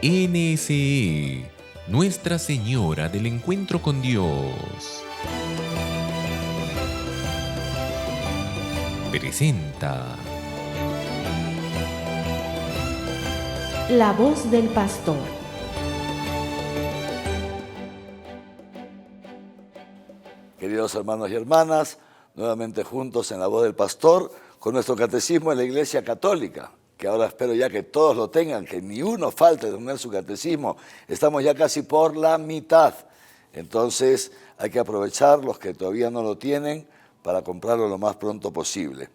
NSE, Nuestra Señora del Encuentro con Dios, presenta La voz del pastor. Queridos hermanos y hermanas, nuevamente juntos en La Voz del Pastor con nuestro catecismo de la Iglesia Católica, que ahora espero ya que todos lo tengan, que ni uno falte de tener su catecismo. Estamos ya casi por la mitad, entonces hay que aprovechar los que todavía no lo tienen para comprarlo lo más pronto posible.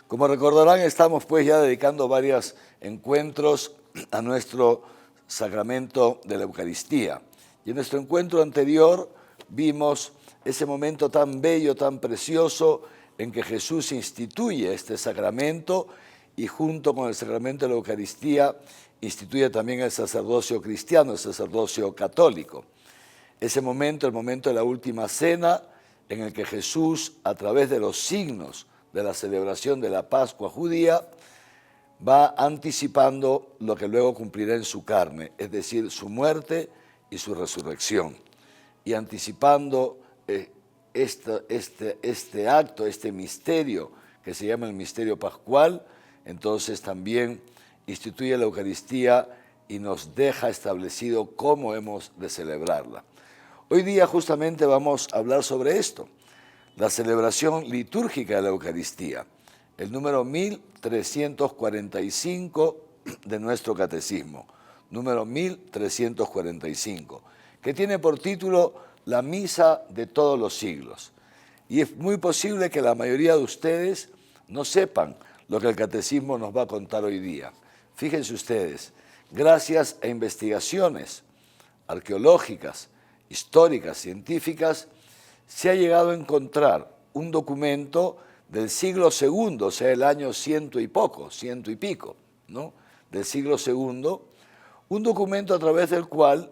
Como recordarán, estamos pues ya dedicando varios encuentros a nuestro sacramento de la Eucaristía. Y en nuestro encuentro anterior vimos ese momento tan bello, tan precioso, en que Jesús instituye este sacramento y junto con el sacramento de la Eucaristía instituye también el sacerdocio cristiano, el sacerdocio católico. Ese momento, el momento de la última cena, en el que Jesús, a través de los signos de la celebración de la Pascua judía, va anticipando lo que luego cumplirá en su carne, es decir, su muerte y su resurrección. Y anticipando este acto, este misterio que se llama el misterio pascual, entonces también instituye la Eucaristía y nos deja establecido cómo hemos de celebrarla. Hoy día justamente vamos a hablar sobre esto, la celebración litúrgica de la Eucaristía, el número 1345 de nuestro catecismo, número 1345, que tiene por título La Misa de todos los siglos. Y es muy posible que la mayoría de ustedes no sepan lo que el catecismo nos va a contar hoy día. Fíjense ustedes, gracias a investigaciones arqueológicas, históricas, científicas, se ha llegado a encontrar un documento del siglo II, o sea, el año ciento y pico, ¿no? Del siglo II, un documento a través del cual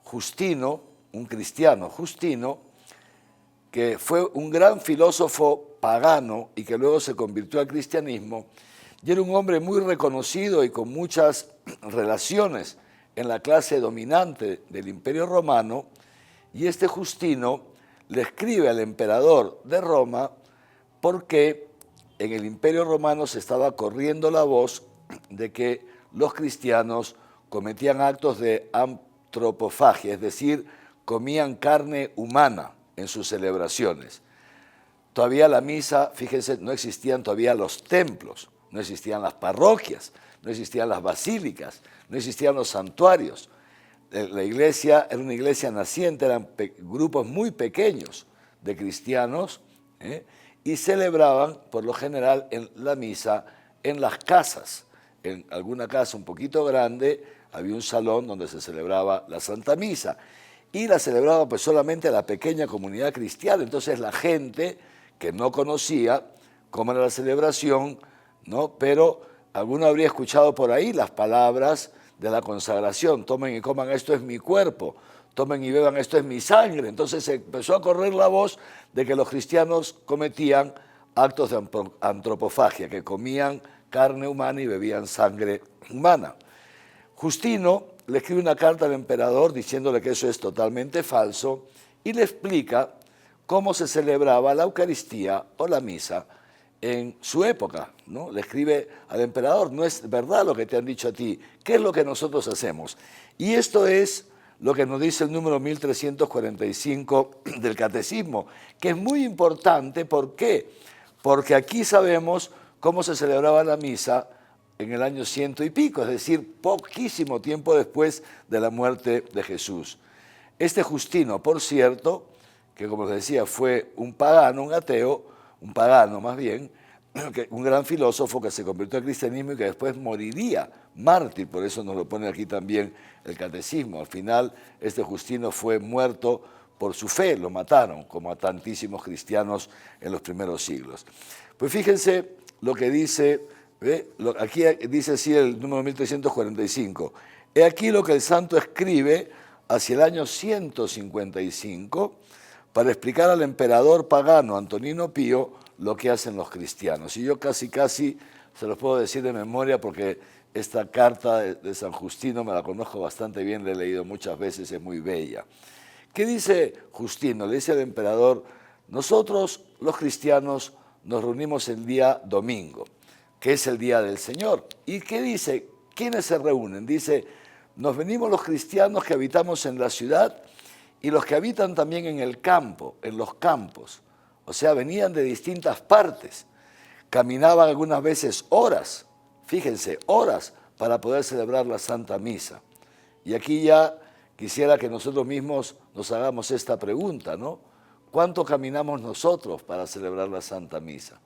Justino, un cristiano, Justino, que fue un gran filósofo pagano y que luego se convirtió al cristianismo, y era un hombre muy reconocido y con muchas relaciones en la clase dominante del Imperio Romano, y este Justino le escribe al emperador de Roma porque en el Imperio Romano se estaba corriendo la voz de que los cristianos cometían actos de antropofagia, es decir, comían carne humana en sus celebraciones. Todavía la misa, fíjense, no existían todavía los templos, no existían las parroquias, no existían las basílicas, no existían los santuarios. La iglesia era una iglesia naciente, eran grupos muy pequeños de cristianos, y celebraban, por lo general, en la misa en las casas. En alguna casa un poquito grande había un salón donde se celebraba la Santa Misa, y la celebraba pues solamente la pequeña comunidad cristiana. Entonces la gente que no conocía cómo era la celebración, ¿no? Pero alguno habría escuchado por ahí las palabras de la consagración: tomen y coman, esto es mi cuerpo, tomen y beban, esto es mi sangre. Entonces se empezó a correr la voz de que los cristianos cometían actos de antropofagia, que comían carne humana y bebían sangre humana. Justino le escribe una carta al emperador diciéndole que eso es totalmente falso y le explica cómo se celebraba la Eucaristía o la misa en su época, ¿no? Le escribe al emperador: no es verdad lo que te han dicho a ti, ¿qué es lo que nosotros hacemos? Y esto es lo que nos dice el número 1345 del Catecismo, que es muy importante. ¿Por qué? Porque aquí sabemos cómo se celebraba la misa en el año ciento y pico, es decir, poquísimo tiempo después de la muerte de Jesús. Este Justino, por cierto, que como les decía fue un pagano, un ateo, un pagano más bien, un gran filósofo que se convirtió al cristianismo y que después moriría mártir, por eso nos lo pone aquí también el catecismo. Al final este Justino fue muerto por su fe, lo mataron, como a tantísimos cristianos en los primeros siglos. Pues fíjense lo que dice, aquí dice así el número 1345, he aquí lo que el santo escribe hacia el año 155 para explicar al emperador pagano Antonino Pío lo que hacen los cristianos. Y yo casi se los puedo decir de memoria porque esta carta de San Justino, me la conozco bastante bien, la he leído muchas veces, es muy bella. ¿Qué dice Justino? Le dice al emperador: nosotros los cristianos nos reunimos el día domingo, que es el día del Señor. ¿Y qué dice? ¿Quiénes se reúnen? Dice: nos venimos los cristianos que habitamos en la ciudad y los que habitan también en el campo, en los campos. O sea, venían de distintas partes. Caminaban algunas veces horas, fíjense, horas para poder celebrar la Santa Misa. Y aquí ya quisiera que nosotros mismos nos hagamos esta pregunta, ¿no? ¿Cuánto caminamos nosotros para celebrar la Santa Misa?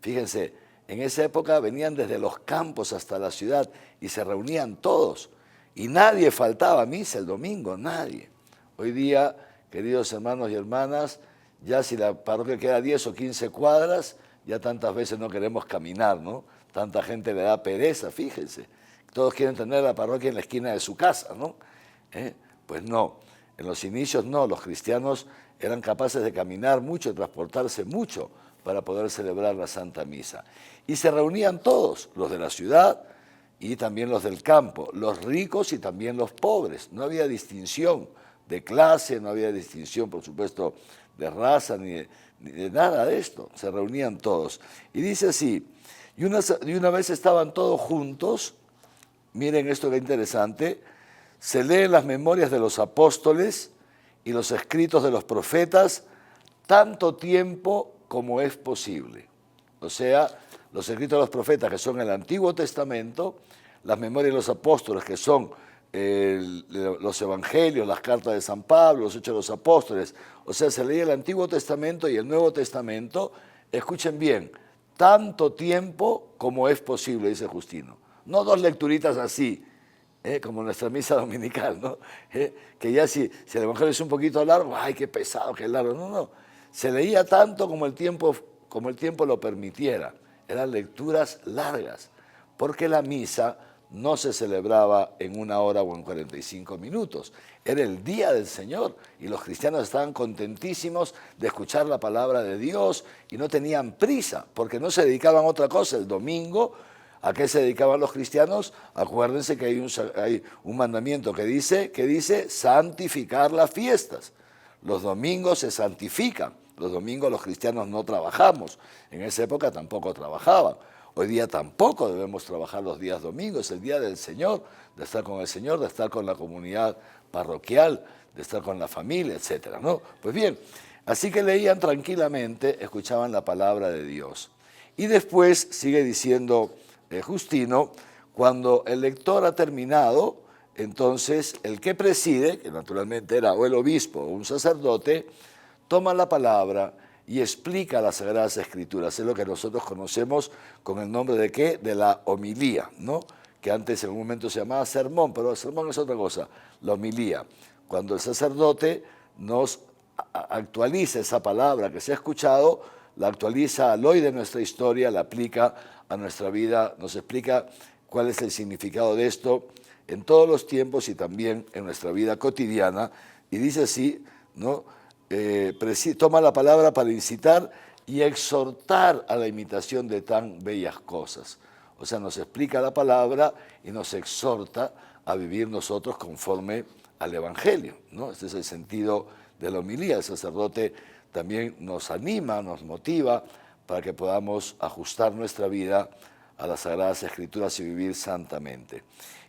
Fíjense, en esa época venían desde los campos hasta la ciudad y se reunían todos. Y nadie faltaba a misa el domingo, nadie. Hoy día, queridos hermanos y hermanas, ya si la parroquia queda a 10 o 15 cuadras, ya tantas veces no queremos caminar, ¿no? Tanta gente le da pereza, fíjense. Todos quieren tener la parroquia en la esquina de su casa, ¿no? Pues no, en los inicios no, los cristianos eran capaces de caminar mucho, de transportarse mucho para poder celebrar la Santa Misa. Y se reunían todos, los de la ciudad y también los del campo, los ricos y también los pobres. No había distinción de clase, no había distinción, por supuesto, de raza, ni de nada de esto. Se reunían todos. Y dice así: y una vez estaban todos juntos, miren esto que interesante, se leen las memorias de los apóstoles y los escritos de los profetas tanto tiempo como es posible. O sea, los escritos de los profetas, que son el Antiguo Testamento, las memorias de los apóstoles, que son los evangelios, las cartas de San Pablo, los hechos de los apóstoles. O sea, se leía el Antiguo Testamento y el Nuevo Testamento, escuchen bien, tanto tiempo como es posible, dice Justino. No dos lecturitas así, como nuestra misa dominical, ¿no? Que ya si el evangelio es un poquito largo, ¡ay, qué pesado, qué largo! No, no. Se leía tanto como el tiempo lo permitiera. Eran lecturas largas, porque la misa no se celebraba en 1 hora o en 45 minutos. Era el día del Señor y los cristianos estaban contentísimos de escuchar la palabra de Dios y no tenían prisa, porque no se dedicaban a otra cosa. El domingo, ¿a qué se dedicaban los cristianos? Acuérdense que hay un mandamiento que dice santificar las fiestas. Los domingos se santifican. Los domingos los cristianos no trabajamos. En esa época tampoco trabajaban. Hoy día tampoco debemos trabajar los días domingos, es el día del Señor, de estar con el Señor, de estar con la comunidad parroquial, de estar con la familia, etcétera, ¿no? Pues bien, así que leían tranquilamente, escuchaban la palabra de Dios. Y después, sigue diciendo Justino, cuando el lector ha terminado, entonces el que preside, que naturalmente era o el obispo o un sacerdote, toma la palabra y explica las Sagradas Escrituras. Es lo que nosotros conocemos con el nombre de ¿qué? De la homilía, ¿no? Que antes en un momento se llamaba sermón, pero el sermón es otra cosa, la homilía. Cuando el sacerdote nos actualiza esa palabra que se ha escuchado, la actualiza al hoy de nuestra historia, la aplica a nuestra vida, nos explica cuál es el significado de esto en todos los tiempos y también en nuestra vida cotidiana. Y dice así, ¿no? Toma la palabra para incitar y exhortar a la imitación de tan bellas cosas. O sea, nos explica la palabra y nos exhorta a vivir nosotros conforme al Evangelio, ¿no? Este es el sentido de la homilía. El sacerdote también nos anima, nos motiva para que podamos ajustar nuestra vida a las Sagradas Escrituras y vivir santamente.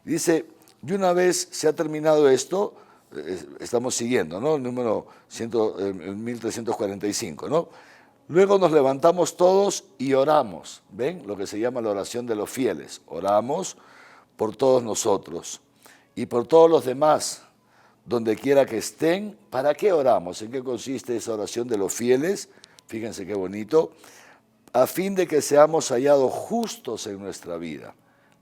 Dice, y una vez se ha terminado esto, estamos siguiendo, ¿no? El número 1345, ¿no? Luego nos levantamos todos y oramos, ¿ven? Lo que se llama la oración de los fieles. Oramos por todos nosotros y por todos los demás, donde quiera que estén. ¿Para qué oramos? ¿En qué consiste esa oración de los fieles? Fíjense qué bonito. A fin de que seamos hallados justos en nuestra vida.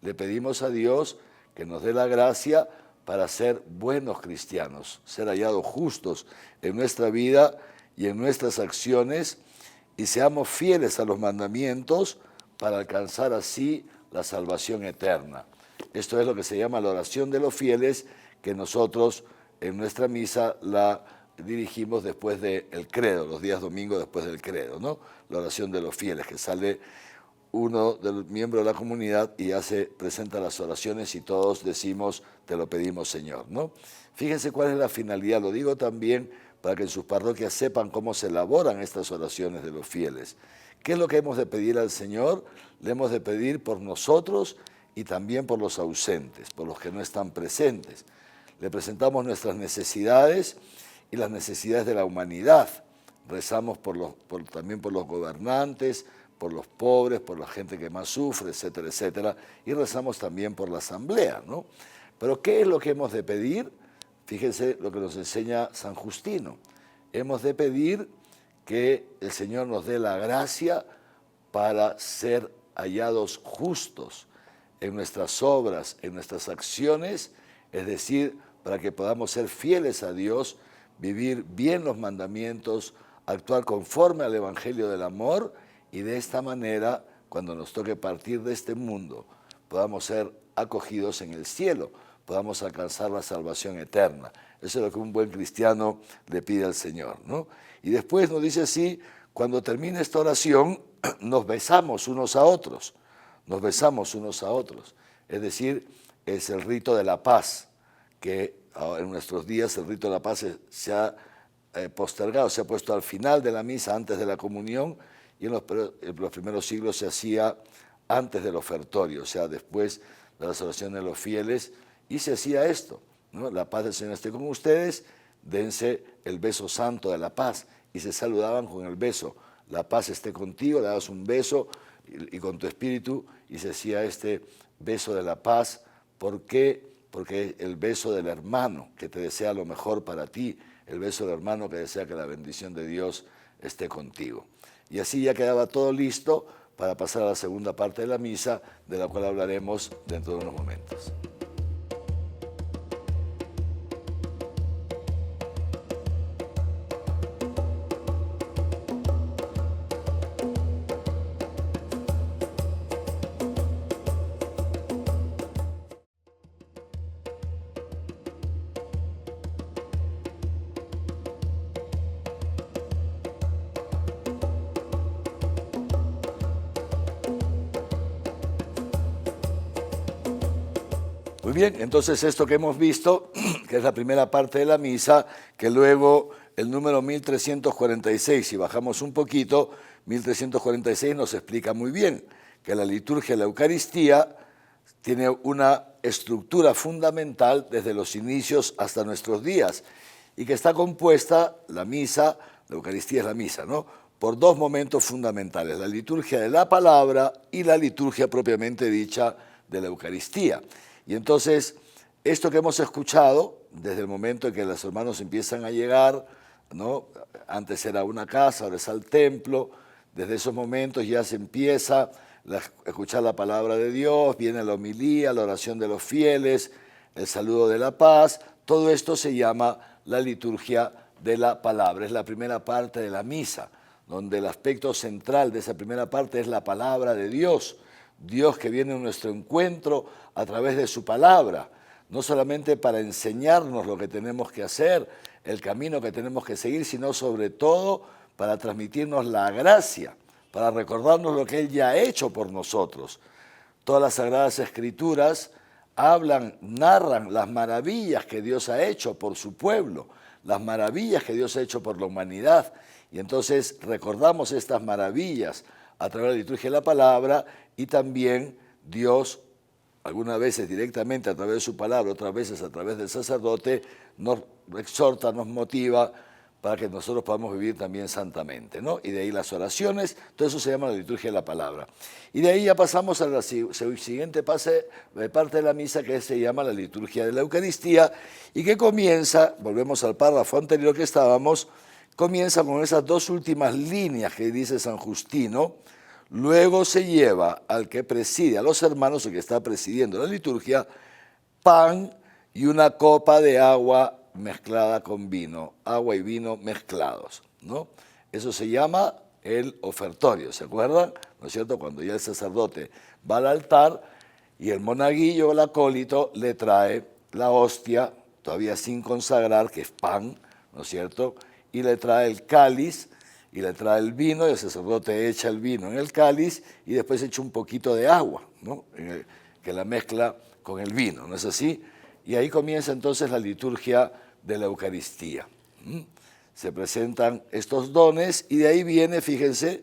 Le pedimos a Dios que nos dé la gracia para ser buenos cristianos, ser hallados justos en nuestra vida y en nuestras acciones, y seamos fieles a los mandamientos para alcanzar así la salvación eterna. Esto es lo que se llama la oración de los fieles, que nosotros en nuestra misa la dirigimos después del credo, los días domingos después del credo, ¿no? La oración de los fieles, que sale uno del miembro de la comunidad y presenta las oraciones y todos decimos, te lo pedimos, Señor, ¿no? Fíjense cuál es la finalidad, lo digo también para que en sus parroquias sepan cómo se elaboran estas oraciones de los fieles. ¿Qué es lo que hemos de pedir al Señor? Le hemos de pedir por nosotros y también por los ausentes, por los que no están presentes. Le presentamos nuestras necesidades y las necesidades de la humanidad. Rezamos también por los gobernantes, por los pobres, por la gente que más sufre, etcétera, etcétera. Y rezamos también por la asamblea, ¿no? Pero ¿qué es lo que hemos de pedir? Fíjense lo que nos enseña San Justino. Hemos de pedir que el Señor nos dé la gracia para ser hallados justos en nuestras obras, en nuestras acciones, es decir, para que podamos ser fieles a Dios, vivir bien los mandamientos, actuar conforme al Evangelio del amor y de esta manera, cuando nos toque partir de este mundo, podamos ser acogidos en el cielo, podamos alcanzar la salvación eterna. Eso es lo que un buen cristiano le pide al Señor, ¿no? Y después nos dice así, cuando termine esta oración, nos besamos unos a otros, nos besamos unos a otros. Es decir, es el rito de la paz, que en nuestros días el rito de la paz se ha postergado, se ha puesto al final de la misa, antes de la comunión, y en los primeros siglos se hacía antes del ofertorio, o sea, después de las oraciones de los fieles, y se hacía esto, ¿no? La paz del Señor esté con ustedes, dense el beso santo de la paz, y se saludaban con el beso. La paz esté contigo, le dabas un beso y con tu espíritu, y se hacía este beso de la paz. ¿Por qué? Porque el beso del hermano que te desea lo mejor para ti, el beso del hermano que desea que la bendición de Dios esté contigo. Y así ya quedaba todo listo para pasar a la segunda parte de la misa, de la cual hablaremos dentro de unos momentos. Muy bien, entonces esto que hemos visto, que es la primera parte de la misa, que luego el número 1346, si bajamos un poquito, 1346 nos explica muy bien que la liturgia de la Eucaristía tiene una estructura fundamental desde los inicios hasta nuestros días y que está compuesta, la misa, la Eucaristía es la misa, ¿no?, por dos momentos fundamentales, la liturgia de la palabra y la liturgia propiamente dicha de la Eucaristía. Y entonces, esto que hemos escuchado, desde el momento en que los hermanos empiezan a llegar, ¿no?, antes era una casa, ahora es al templo, desde esos momentos ya se empieza a escuchar la palabra de Dios, viene la homilía, la oración de los fieles, el saludo de la paz, todo esto se llama la liturgia de la palabra, es la primera parte de la misa, donde el aspecto central de esa primera parte es la palabra de Dios, Dios que viene a nuestro encuentro a través de su palabra, no solamente para enseñarnos lo que tenemos que hacer, el camino que tenemos que seguir, sino sobre todo para transmitirnos la gracia, para recordarnos lo que Él ya ha hecho por nosotros. Todas las Sagradas Escrituras hablan, narran las maravillas que Dios ha hecho por su pueblo, las maravillas que Dios ha hecho por la humanidad. Y entonces recordamos estas maravillas a través de la liturgia de la palabra y también Dios, algunas veces directamente a través de su palabra, otras veces a través del sacerdote, nos exhorta, nos motiva para que nosotros podamos vivir también santamente, ¿no? Y de ahí las oraciones, todo eso se llama la liturgia de la palabra. Y de ahí ya pasamos a la siguiente parte de la misa, que se llama la liturgia de la Eucaristía, y que comienza, volvemos al párrafo anterior que estábamos, comienza con esas dos últimas líneas que dice San Justino. Luego se lleva al que preside, a los hermanos, el que está presidiendo la liturgia, pan y una copa de agua mezclada con vino, agua y vino mezclados, ¿no? Eso se llama el ofertorio, ¿se acuerdan? ¿No es cierto? Cuando ya el sacerdote va al altar y el monaguillo o el acólito le trae la hostia, todavía sin consagrar, que es pan, ¿no es cierto? Y le trae el cáliz y le trae el vino, y el sacerdote echa el vino en el cáliz y después echa un poquito de agua, ¿no? Que la mezcla con el vino, ¿no es así? Y ahí comienza entonces la liturgia de la Eucaristía. Se presentan estos dones y de ahí viene, fíjense,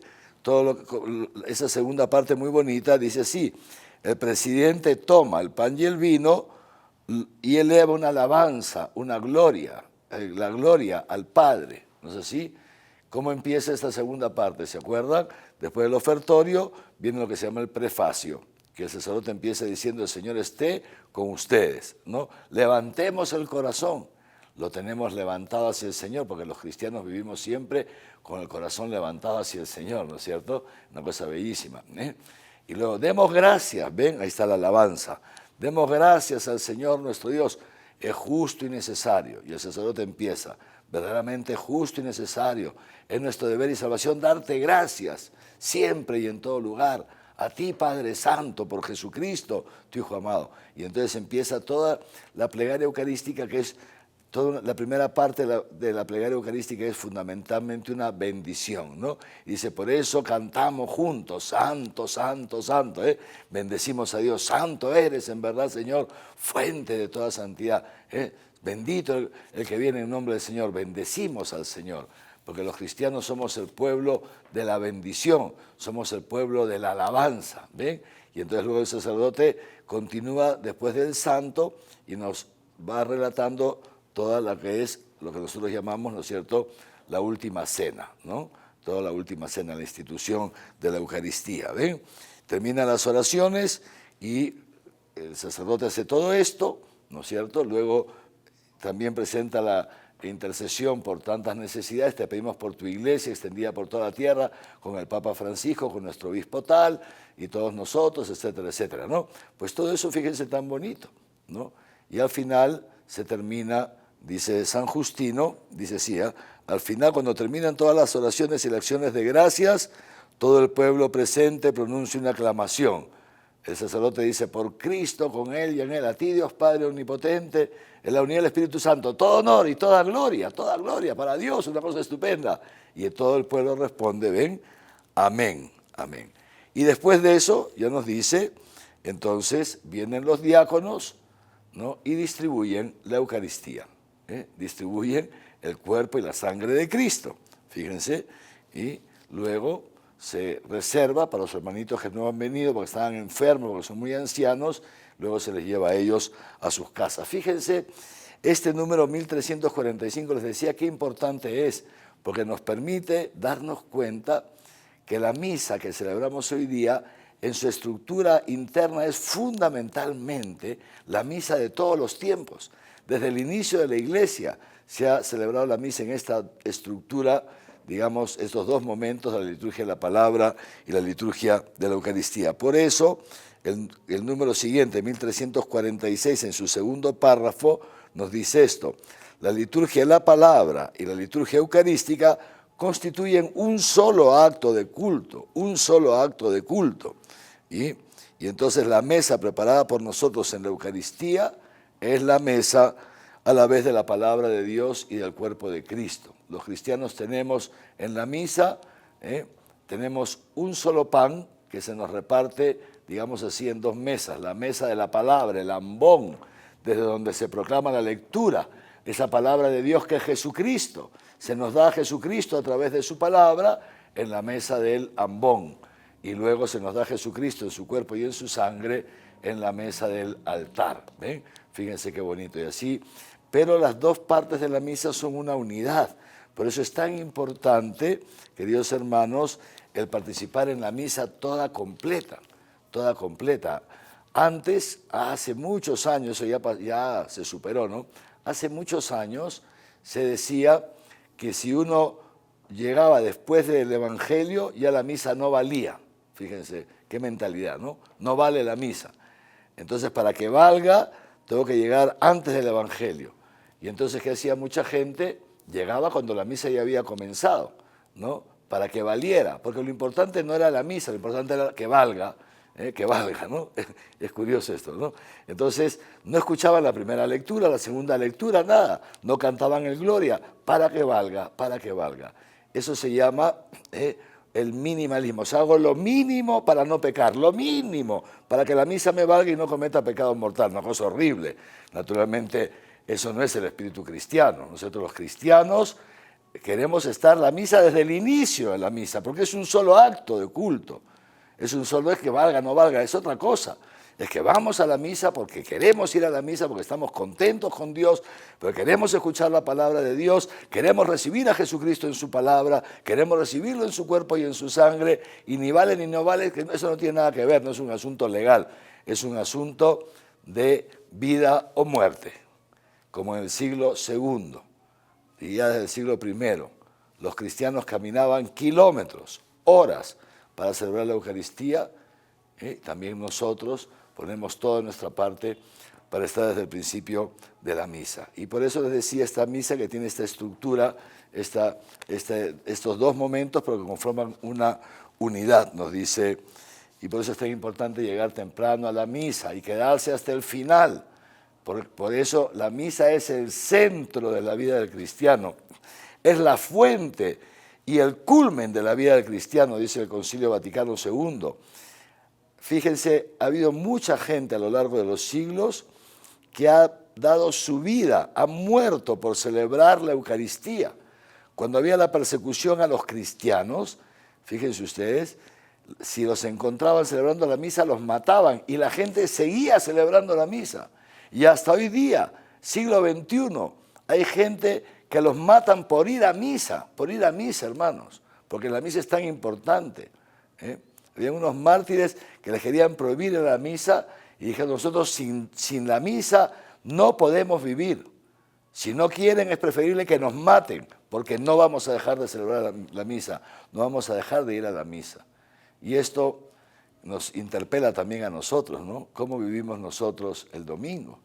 esa segunda parte muy bonita, dice así: el presidente toma el pan y el vino y eleva una alabanza, una gloria, la gloria al Padre, ¿no es así? ¿Cómo empieza esta segunda parte? ¿Se acuerdan? Después del ofertorio viene lo que se llama el prefacio, que el sacerdote empieza diciendo: el Señor esté con ustedes, ¿no? Levantemos el corazón. Lo tenemos levantado hacia el Señor, porque los cristianos vivimos siempre con el corazón levantado hacia el Señor, ¿no es cierto? Una cosa bellísima, ¿eh? Y luego, demos gracias, ven, ahí está la alabanza. Demos gracias al Señor nuestro Dios, es justo y necesario. Y el sacerdote empieza: verdaderamente justo y necesario, es nuestro deber y salvación darte gracias, siempre y en todo lugar, a ti, Padre Santo, por Jesucristo, tu Hijo amado. Y entonces empieza toda la plegaria eucarística, que es la primera parte de la plegaria eucarística, es fundamentalmente una bendición, ¿no? Y dice: por eso cantamos juntos, santo, santo, santo, ¿eh? Bendecimos a Dios, santo eres en verdad, Señor, fuente de toda santidad, ¿eh? Bendito el que viene en nombre del Señor. Bendecimos al Señor, porque los cristianos somos el pueblo de la bendición, somos el pueblo de la alabanza, ¿ven? Y entonces luego el sacerdote continúa después del santo y nos va relatando toda la que es lo que nosotros llamamos, ¿no es cierto?, la última cena, ¿no? Toda la última cena, la institución de la Eucaristía, ¿ven? Terminan las oraciones y el sacerdote hace todo esto, ¿no es cierto? Luego también presenta la intercesión por tantas necesidades. Te pedimos por tu iglesia extendida por toda la tierra, con el Papa Francisco, con nuestro obispo tal, y todos nosotros, etcétera, etcétera, ¿no? Pues todo eso, fíjense, tan bonito, ¿no? Y al final se termina, dice San Justino, dice así, ¿eh? Al final, cuando terminan todas las oraciones y las acciones de gracias, todo el pueblo presente pronuncia una aclamación. El sacerdote dice: por Cristo, con Él y en Él, a ti, Dios Padre Omnipotente, en la unidad del Espíritu Santo, todo honor y toda gloria para Dios, una cosa estupenda. Y todo el pueblo responde: ven, amén, amén. Y después de eso, ya nos dice, entonces vienen los diáconos, ¿no? Y distribuyen la Eucaristía, ¿eh? Distribuyen el cuerpo y la sangre de Cristo, fíjense, y luego se reserva para los hermanitos que no han venido porque estaban enfermos, porque son muy ancianos, luego se les lleva a ellos a sus casas. Fíjense, este número 1345, les decía qué importante es, porque nos permite darnos cuenta que la misa que celebramos hoy día, en su estructura interna, es fundamentalmente la misa de todos los tiempos. Desde el inicio de la Iglesia se ha celebrado la misa en esta estructura, digamos, estos dos momentos de la liturgia de la palabra y la liturgia de la Eucaristía. Por eso, el número siguiente, 1346, en su segundo párrafo, nos dice esto: la liturgia de la palabra y la liturgia eucarística constituyen un solo acto de culto, un solo acto de culto. Y entonces la mesa preparada por nosotros en la Eucaristía es la mesa a la vez de la palabra de Dios y del cuerpo de Cristo. Los cristianos tenemos en la misa, tenemos un solo pan que se nos reparte, digamos así, en dos mesas: la mesa de la palabra, el ambón, desde donde se proclama la lectura, esa palabra de Dios que es Jesucristo. Se nos da a Jesucristo a través de su palabra en la mesa del ambón, y luego se nos da a Jesucristo en su cuerpo y en su sangre en la mesa del altar. ¿Ven? Fíjense qué bonito. Y así, pero las dos partes de la misa son una unidad. Por eso es tan importante, queridos hermanos, el participar en la misa toda completa, toda completa. Antes, hace muchos años, eso ya se superó, ¿no? Hace muchos años se decía que si uno llegaba después del Evangelio, ya la misa no valía. Fíjense, qué mentalidad, ¿no? No vale la misa. Entonces, para que valga, tengo que llegar antes del Evangelio. Y entonces, ¿qué hacía mucha gente? Llegaba cuando la misa ya había comenzado, ¿no? Para que valiera, porque lo importante no era la misa, lo importante era que valga, ¿no? Es curioso esto, ¿no? Entonces, no escuchaban la primera lectura, la segunda lectura, nada. No cantaban el Gloria, para que valga, para que valga. Eso se llama el minimalismo. O sea, hago lo mínimo para no pecar, lo mínimo, para que la misa me valga y no cometa pecado mortal. Una cosa horrible. Naturalmente, eso no es el espíritu cristiano. Nosotros los cristianos queremos estar la misa desde el inicio de la misa, porque es un solo acto de culto. Es un solo, es que valga, no valga, es otra cosa. Es que vamos a la misa porque queremos ir a la misa, porque estamos contentos con Dios, porque queremos escuchar la palabra de Dios, queremos recibir a Jesucristo en su palabra, queremos recibirlo en su cuerpo y en su sangre, y ni vale ni no vale, que eso no tiene nada que ver, no es un asunto legal, es un asunto de vida o muerte, como en el siglo II y ya desde el siglo I. Los cristianos caminaban kilómetros, horas, para celebrar la Eucaristía. También nosotros ponemos toda nuestra parte para estar desde el principio de la misa. Y por eso les decía, esta misa que tiene esta estructura, estos dos momentos, pero que conforman una unidad, nos dice, y por eso es tan importante llegar temprano a la misa y quedarse hasta el final. Por eso la misa es el centro de la vida del cristiano, es la fuente y el culmen de la vida del cristiano, dice el Concilio Vaticano II. Fíjense, ha habido mucha gente a lo largo de los siglos que ha dado su vida, ha muerto por celebrar la Eucaristía. Cuando había la persecución a los cristianos, fíjense ustedes, si los encontraban celebrando la misa, los mataban y la gente seguía celebrando la misa. Y hasta hoy día, siglo XXI, hay gente que los matan por ir a misa, hermanos, porque la misa es tan importante. Había unos mártires que les querían prohibir la misa y dijeron, nosotros sin la misa no podemos vivir. Si no quieren es preferible que nos maten, porque no vamos a dejar de celebrar la misa, no vamos a dejar de ir a la misa. Y esto nos interpela también a nosotros, ¿no? ¿Cómo vivimos nosotros el domingo?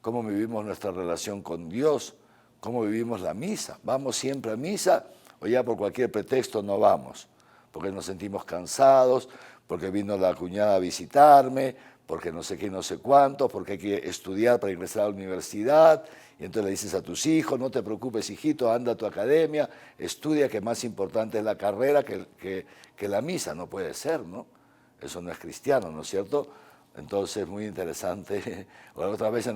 ¿Cómo vivimos nuestra relación con Dios? ¿Cómo vivimos la misa? ¿Vamos siempre a misa o ya por cualquier pretexto no vamos? Porque nos sentimos cansados, porque vino la cuñada a visitarme, porque no sé qué, no sé cuánto, porque hay que estudiar para ingresar a la universidad, y entonces le dices a tus hijos, no te preocupes, hijito, anda a tu academia, estudia, que más importante es la carrera que la misa. No puede ser, ¿no? Eso no es cristiano, ¿no es cierto? Entonces, muy interesante. Otras veces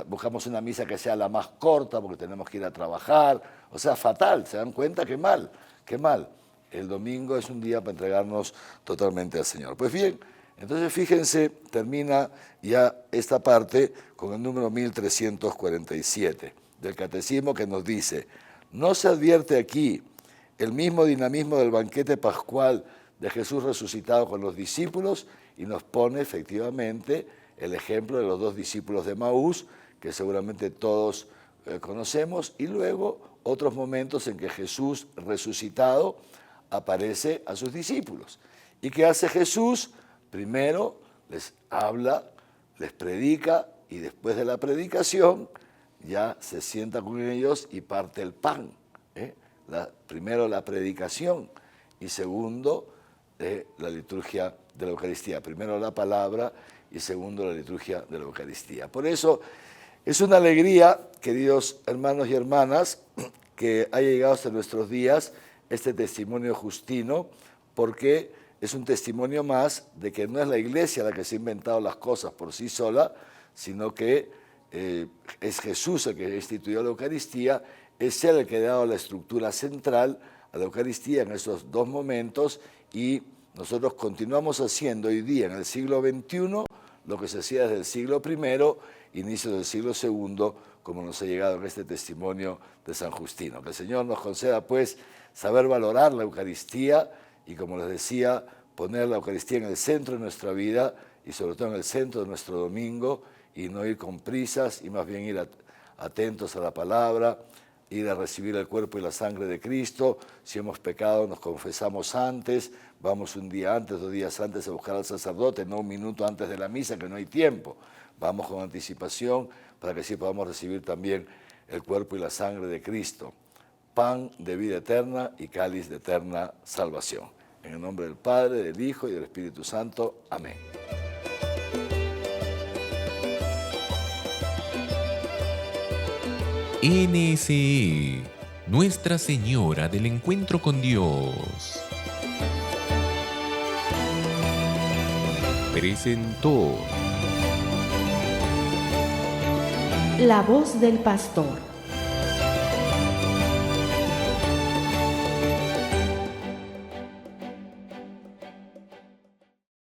buscamos una misa que sea la más corta porque tenemos que ir a trabajar. O sea, fatal, ¿se dan cuenta? Qué mal, qué mal. El domingo es un día para entregarnos totalmente al Señor. Pues bien, entonces fíjense, termina ya esta parte con el número 1347 del Catecismo, que nos dice, no se advierte aquí el mismo dinamismo del banquete pascual de Jesús resucitado con los discípulos, y nos pone efectivamente el ejemplo de los dos discípulos de Maús, que seguramente todos conocemos, y luego otros momentos en que Jesús resucitado aparece a sus discípulos. ¿Y qué hace Jesús? Primero les habla, les predica, y después de la predicación ya se sienta con ellos y parte el pan. Primero la predicación y segundo la liturgia de la Eucaristía. Primero la palabra y segundo la liturgia de la Eucaristía. Por eso es una alegría, queridos hermanos y hermanas, que haya llegado hasta nuestros días este testimonio justino, porque es un testimonio más de que no es la Iglesia la que se ha inventado las cosas por sí sola, sino que es Jesús el que instituyó la Eucaristía, es Él el que ha dado la estructura central a la Eucaristía en esos dos momentos, y nosotros continuamos haciendo hoy día en el siglo XXI lo que se hacía desde el siglo I, inicio del siglo II, como nos ha llegado en este testimonio de San Justino. Que el Señor nos conceda pues saber valorar la Eucaristía y, como les decía, poner la Eucaristía en el centro de nuestra vida y sobre todo en el centro de nuestro domingo, y no ir con prisas y más bien ir atentos a la palabra, ir a recibir el cuerpo y la sangre de Cristo. Si hemos pecado, nos confesamos antes, vamos un día antes, 2 días antes a buscar al sacerdote, no un minuto antes de la misa, que no hay tiempo. Vamos con anticipación para que así podamos recibir también el cuerpo y la sangre de Cristo, pan de vida eterna y cáliz de eterna salvación. En el nombre del Padre, del Hijo y del Espíritu Santo. Amén. Inici. Nuestra Señora del Encuentro con Dios presentó La voz del pastor.